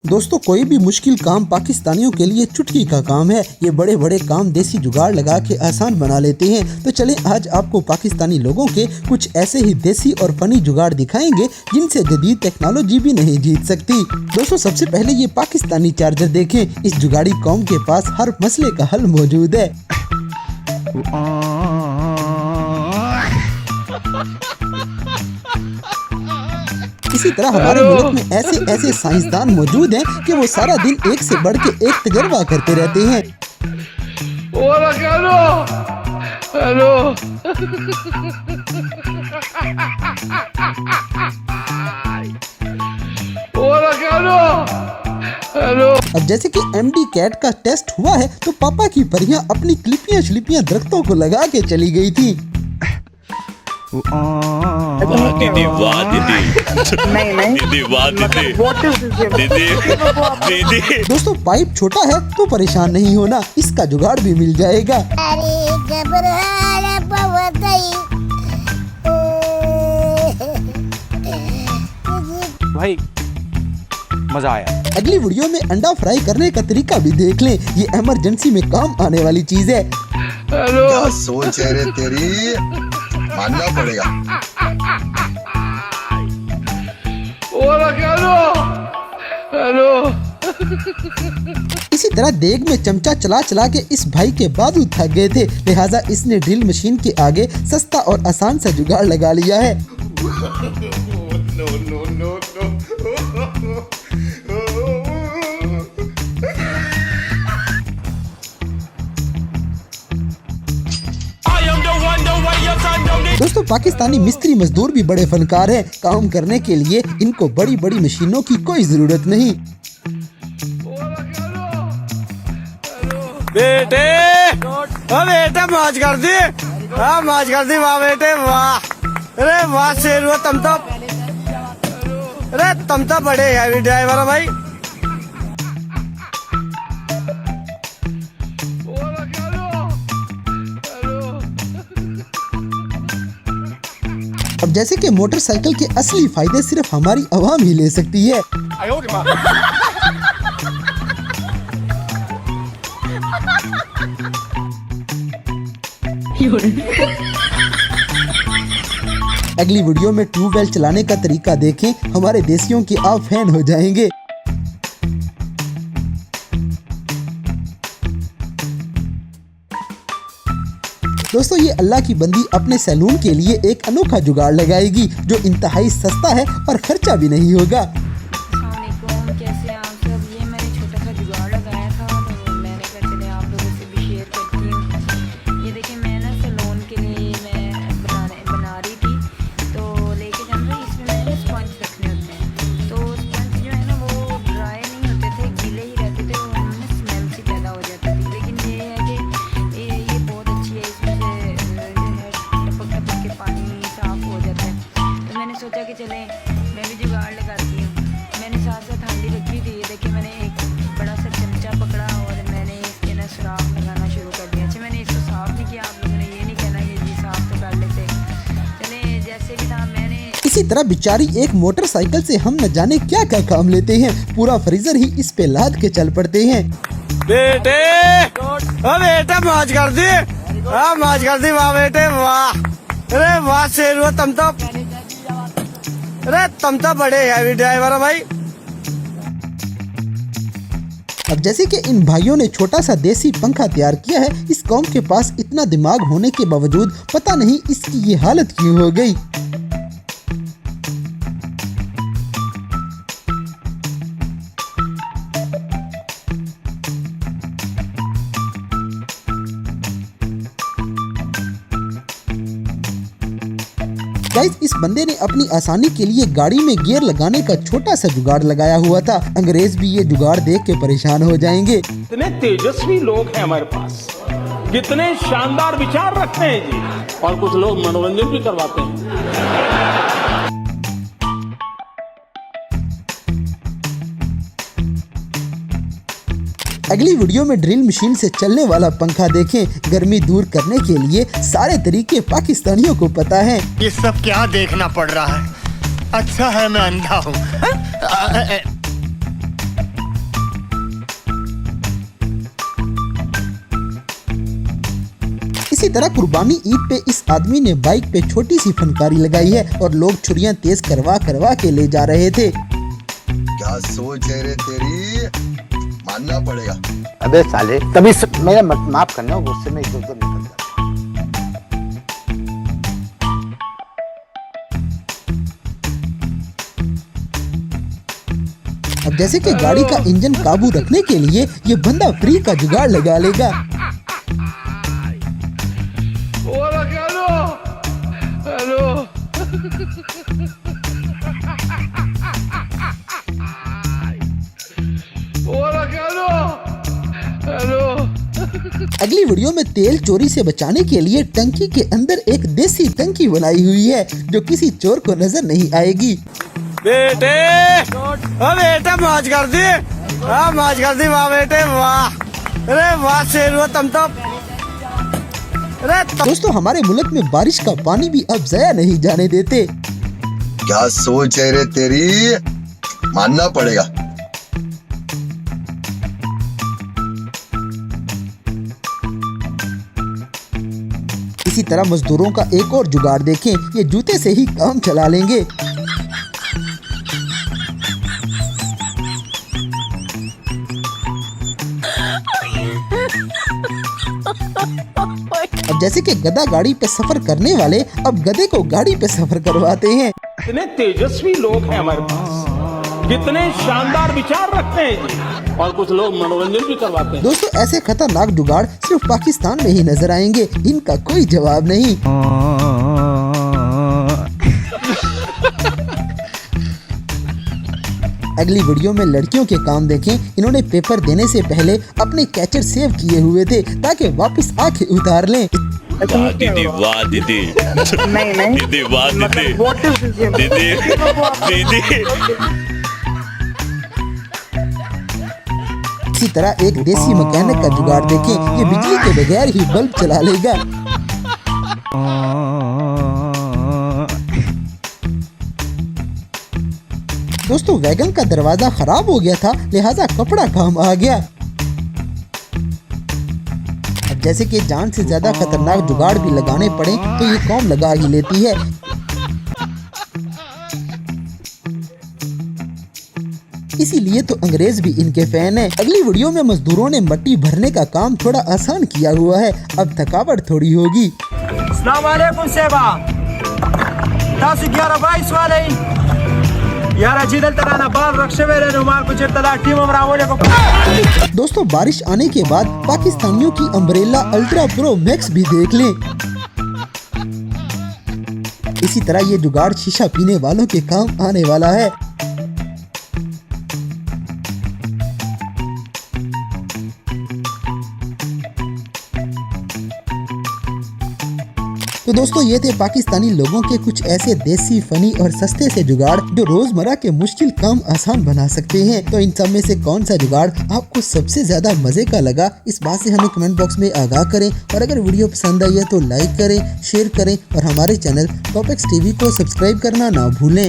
दोस्तों कोई भी मुश्किल काम पाकिस्तानियों के लिए चुटकी का काम है। ये बड़े बड़े काम देसी जुगाड़ लगा के आसान बना लेते हैं। तो चलें आज आपको पाकिस्तानी लोगों के कुछ ऐसे ही देसी और फनी जुगाड़ दिखाएंगे जिनसे जदीद टेक्नोलॉजी भी नहीं जीत सकती। दोस्तों सबसे पहले ये पाकिस्तानी चार्जर देखें। इस जुगाड़ी कौम के पास हर मसले का हल मौजूद है। इसी तरह हमारे मुल्क में ऐसे ऐसे साइंसदान मौजूद हैं कि वो सारा दिन एक से बढ़ के एक तजर्बा करते रहते हैं। अब जैसे कि MD कैट का टेस्ट हुआ है तो पापा की परियां अपनी क्लिपियां श्लिपियां दरख्तों को लगा के चली गई थी। दीदी वाह दीदी दीदी वाह दीदी। दोस्तों पाइप छोटा है तो परेशान नहीं होना, इसका जुगाड़ भी मिल जाएगा। भाई मजा आया। अगली वीडियो में अंडा फ्राई करने का तरीका भी देख लें। ये इमरजेंसी में काम आने वाली चीज है। क्या सोच है रे तेरी, मानना पड़ेगा। इसी तरह देग में चमचा चला चला के इस भाई के बाजू थक गए थे, लिहाजा इसने ड्रिल मशीन के आगे सस्ता और आसान सा जुगाड़ लगा लिया है। दोस्तों पाकिस्तानी मिस्त्री मजदूर भी बड़े फनकार हैं। काम करने के लिए इनको बड़ी बड़ी मशीनों की कोई जरूरत नहीं। बेटे बेटे मौज कर दी, हाँ मौज कर दी, वाह बेटे वाह। अरे वाह शेर तुम तो बड़े हैवी ड्राइवर हो भाई। अब जैसे कि मोटरसाइकिल के असली फायदे सिर्फ हमारी आवाम ही ले सकती है। अगली वीडियो में ट्यूबवेल चलाने का तरीका देखें, हमारे देसियों के आप फैन हो जाएंगे। दोस्तों ये अल्लाह की बंदी अपने सैलून के लिए एक अनोखा जुगाड़ लगाएगी जो इंतहाई सस्ता है और खर्चा भी नहीं होगा। कैसे आप सब, ये मैंने छोटा सा जुगाड़ लगाया था तो मैंने कहा चले आप लोगों से भी शेयर करती हूँ। ये देखिए मैं ना सैलून के लिए मैं बना रही थी तो लेके जाना था। इसमें मैंने स्पंज रखने होते हैं तो स्पंज जो है ना वो ड्राई नहीं होते थे, गीले ही रहते थे, उनमें स्मेल सी पैदा हो जाती थी। लेकिन ये है कि ये बहुत अच्छी है, इसमें टपक टपक के पानी साफ हो जाता है। तो मैंने सोचा कि चले मैं भी जुगाड़ लगाती हूँ। मैंने साथ साथ हांडी रखी थी। ये देखिए मैंने एक बड़ा सा चमचा पकड़ा और मैंने इसके ना सुराख लगाना शुरू कर दिया। अच्छा मैंने इसको साफ नहीं किया, आप लोगों ने ये नहीं कहना कि जी साफ तो कर लेते। चले जैसे भी था मैंने। इसी तरह बेचारी एक मोटरसाइकिल से हम न जाने क्या क्या काम लेते हैं, पूरा फ्रीजर ही इस पे लाद के चल पड़ते हैं। बेटे बेटे मौज कर दी, हाँ मौज कर दी, वाह बेटे वाह। अरे वाह शेर तुम तो बड़े हैवी ड्राइवर हो भाई। अब जैसे कि इन भाइयों ने छोटा सा देसी पंखा तैयार किया है, इस कौम के पास इतना दिमाग होने के बावजूद पता नहीं इसकी ये हालत क्यों हो गई। गाइस इस बंदे ने अपनी आसानी के लिए गाड़ी में गियर लगाने का छोटा सा जुगाड़ लगाया हुआ था। अंग्रेज भी ये जुगाड़ देख के परेशान हो जाएंगे। इतने तेजस्वी लोग हैं हमारे पास, कितने शानदार विचार रखते हैं जी, और कुछ लोग मनोरंजन भी करवाते हैं। अगली वीडियो में ड्रिल मशीन से चलने वाला पंखा देखें। गर्मी दूर करने के लिए सारे तरीके पाकिस्तानियों को पता है। ये सब क्या देखना पड़ रहा है? अच्छा है मैं अंधा हूँ। इसी तरह कुर्बानी ईद पे इस आदमी ने बाइक पे छोटी सी फनकारी लगाई है और लोग छुरियां तेज करवा करवा के ले जा रहे थे। क्या सोच है रे तेरी, मानना पड़ेगा। अबे साले, तभी मेरा माफ करना, गुस्से में इधर उधर निकल जाता। अब जैसे कि गाड़ी का इंजन काबू रखने के लिए ये बंदा फ्री का जुगाड़ लगा लेगा। अगली वीडियो में तेल चोरी से बचाने के लिए टंकी के अंदर एक देसी टंकी बनाई हुई है जो किसी चोर को नजर नहीं आएगी। बेटे ओ बेटे मौज कर दी, मौज कर दी, वाह बेटे वाह, अरे वाह शेर तुम तो। दोस्तों हमारे मुल्क में बारिश का पानी भी अब ज़ाया नहीं जाने देते। क्या सोच है रे तेरी, मानना पड़ेगा। इसी तरह मजदूरों का एक और जुगाड़ देखें, ये जूते से ही काम चला लेंगे। अब जैसे कि गधा गाड़ी पे सफर करने वाले अब गधे को गाड़ी पे सफर करवाते हैं। इतने तेजस्वी लोग हैं हमारे पास, कितने शानदार विचार रखते हैं जी, और कुछ लोग मनोरंजन भी करवाते हैं। दोस्तों ऐसे खतरनाक जुगाड़ सिर्फ पाकिस्तान में ही नजर आएंगे, इनका कोई जवाब नहीं। अगली वीडियो में लड़कियों के काम देखें। इन्होंने पेपर देने से पहले अपने कैचर सेव किए हुए थे ताकि वापस आके उतार लें। वाह दीदी, वाह दीदी, दीदी वाह दीदी, दीदी दीदी। इसी तरह एक देसी मैकेनिक का जुगाड़ देखें, ये बिजली के बगैर ही बल्ब चला लेगा। दोस्तों वैगन का दरवाजा खराब हो गया था, लिहाजा कपड़ा काम आ गया। अब जैसे कि जान से ज्यादा खतरनाक जुगाड़ भी लगाने पड़े तो ये कौम लगा ही लेती है। इसीलिए तो अंग्रेज भी इनके फैन है। अगली वीडियो में मजदूरों ने मट्टी भरने का काम थोड़ा आसान किया हुआ है, अब थकावट थोड़ी होगी। अस्सलाम वालेकुम सेवा तासु 11-22 वाले यारा जिदल तराना बाल रक्षे वेरे रुमाल को चिरतला टीम अमरावले को। दोस्तों बारिश आने के बाद पाकिस्तानियों की अम्ब्रेला अल्ट्रा प्रो मैक्स भी देख लें। इसी तरह ये जुगाड़ शीशा पीने वालों के काम आने वाला है। तो दोस्तों ये थे पाकिस्तानी लोगों के कुछ ऐसे देसी, फनी और सस्ते से जुगाड़ जो रोजमर्रा के मुश्किल काम आसान बना सकते हैं। तो इन सब में से कौन सा जुगाड़ आपको सबसे ज्यादा मजे का लगा, इस बात से हमें कमेंट बॉक्स में आगाह करें। और अगर वीडियो पसंद आई है तो लाइक करें, शेयर करें और हमारे चैनल टॉपिक्स टीवी को सब्सक्राइब करना ना भूलें।